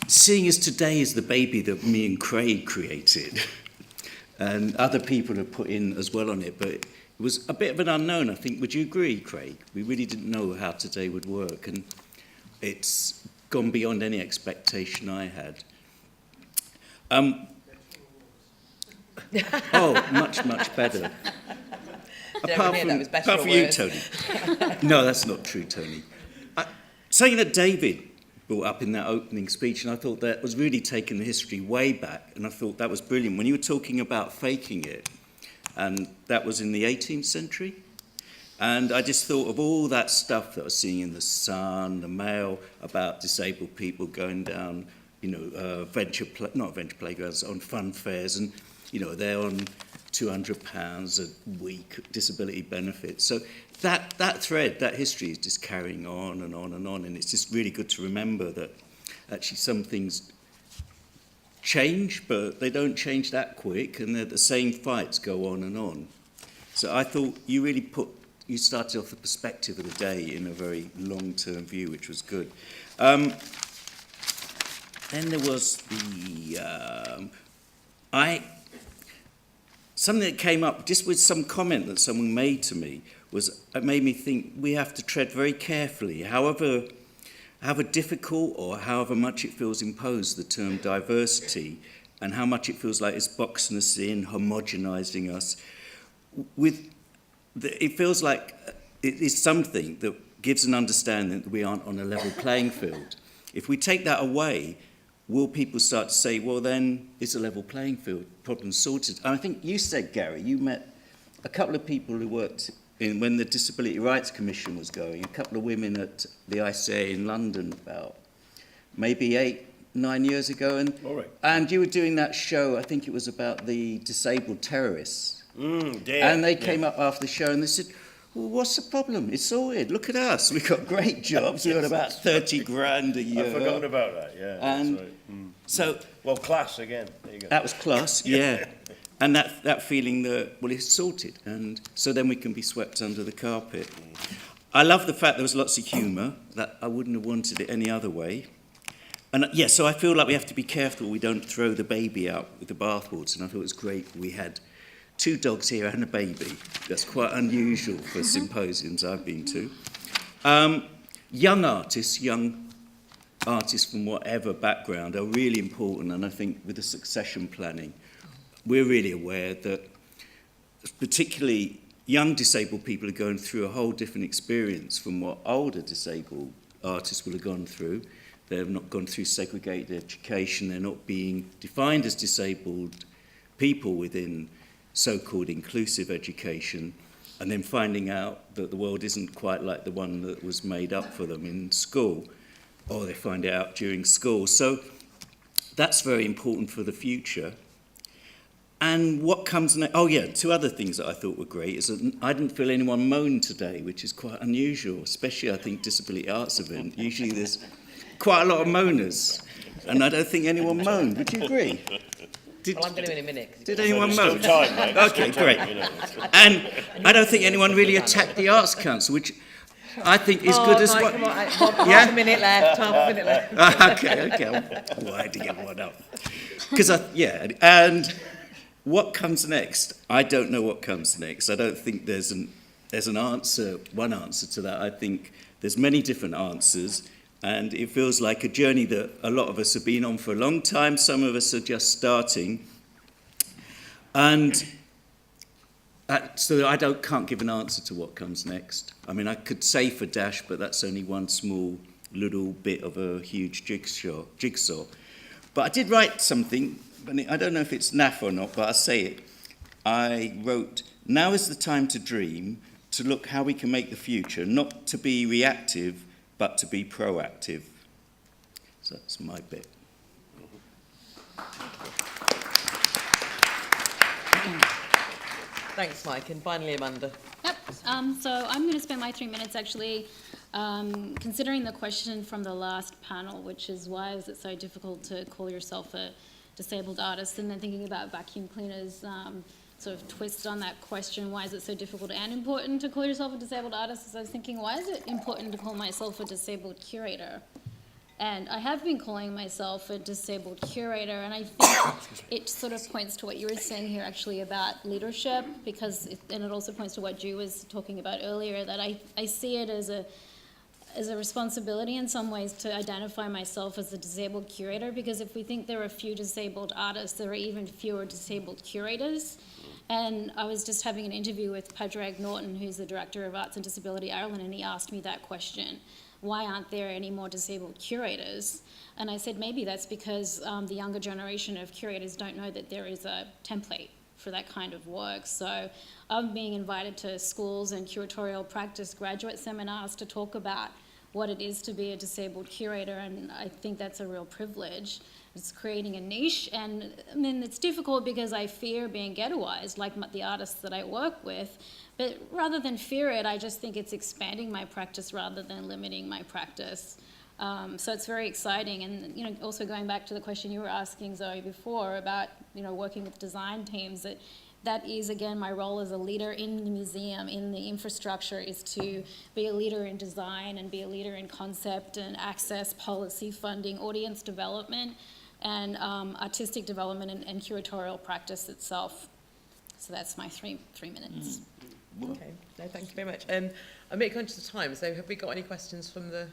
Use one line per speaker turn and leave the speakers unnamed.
Seeing as today is the baby that me and Craig created, and other people have put in as well on it, but it was a bit of an unknown, I think. Would you agree, Craig? We really didn't know how today would work, and it's gone beyond any expectation I had. Much, much better. Apart from you, Tony. No, that's not true, Tony. Something that David brought up in that opening speech, and I thought that was really taking the history way back, and I thought that was brilliant. When you were talking about faking it, and that was in the 18th century, and I just thought of all that stuff that I was seeing in the Sun, the Mail, about disabled people going down, not venture playgrounds, on fun fairs, and, they're on £200 a week disability benefits. So that thread, that history is just carrying on and on and on, and it's just really good to remember that actually some things change, but they don't change that quick, and the same fights go on and on. So I thought you really you started off the perspective of the day in a very long-term view, which was good. Then there was something that came up just with some comment that someone made to me. It made me think we have to tread very carefully, however difficult or however much it feels imposed, the term diversity, and how much it feels like it's boxing us in, homogenising us. It feels like it is something that gives an understanding that we aren't on a level playing field. If we take that away, will people start to say, well, then it's a level playing field, problem sorted? And I think you said, Gary, you met a couple of people who worked when the Disability Rights Commission was going, a couple of women at the ICA in London about maybe 8-9 years ago. And you were doing that show, I think it was about the disabled terrorists. And they came up after the show and they said, well, what's the problem? It's sorted. Look at us. We've got great jobs. We've got about 30 grand a year.
I've forgotten about that, yeah.
And
that's right.
So,
well, class again. There you go.
That was class, yeah. And that feeling that, well, it's sorted. And so then we can be swept under the carpet. I love the fact there was lots of humour, that I wouldn't have wanted it any other way. And so I feel like we have to be careful we don't throw the baby out with the bathwater. And I thought it was great we had 2 dogs here and a baby. That's quite unusual for symposiums I've been to. Young artists from whatever background are really important, and I think with the succession planning, we're really aware that particularly young disabled people are going through a whole different experience from what older disabled artists will have gone through. They've not gone through segregated education, they're not being defined as disabled people within so-called inclusive education, and then finding out that the world isn't quite like the one that was made up for them in school, or they find it out during school. So that's very important for the future. And what comes next? 2 other things that I thought were great is that I didn't feel anyone moan today, which is quite unusual, especially I think disability arts event. Usually there's quite a lot of moaners, and I don't think anyone moaned. Would you agree?
Well, I'm going to in a minute.
Did anyone moan?
Time, mate.
Okay, great. And I don't think anyone really attacked the Arts Council, which I think is good as well.
Half a minute left.
Okay. I'm glad to get one up. And what comes next? I don't know what comes next. I don't think there's one answer to that. I think there's many different answers. And it feels like a journey that a lot of us have been on for a long time. Some of us are just starting. And so I can't give an answer to what comes next. I mean, I could say for Dash, but that's only one small little bit of a huge jigsaw. But I did write something, and I don't know if it's naff or not, but I'll say it. I wrote, now is the time to dream, to look how we can make the future, not to be reactive, but to be proactive. So that's my bit.
Thanks, Mike. And finally, Amanda.
Yep. So I'm going to spend my 3 minutes actually considering the question from the last panel, which is why is it so difficult to call yourself a disabled artist, and then thinking about vacuum cleaners, sort of twist on that question, why is it so difficult and important to call yourself a disabled artist? As I was thinking, why is it important to call myself a disabled curator? And I have been calling myself a disabled curator, and I think it sort of points to what you were saying here actually about leadership, and it also points to what Ju was talking about earlier, that I see it as a responsibility in some ways to identify myself as a disabled curator, because if we think there are few disabled artists, there are even fewer disabled curators. And I was just having an interview with Padraig Norton, who's the Director of Arts and Disability Ireland, and he asked me that question. Why aren't there any more disabled curators? And I said maybe that's because the younger generation of curators don't know that there is a template for that kind of work. So I'm being invited to schools and curatorial practice graduate seminars to talk about what it is to be a disabled curator, and I think that's a real privilege. It's creating a niche, and I mean, it's difficult because I fear being ghettoized, like the artists that I work with, but rather than fear it, I just think it's expanding my practice rather than limiting my practice. So it's very exciting, and also going back to the question you were asking, Zoe, before about working with design teams, that is, again, my role as a leader in the museum, in the infrastructure, is to be a leader in design and be a leader in concept and access, policy, funding, audience development, and artistic development and curatorial practice itself. So that's my three minutes.
Okay, no, thank you very much. I'm a bit conscious of time, so have we got any questions from the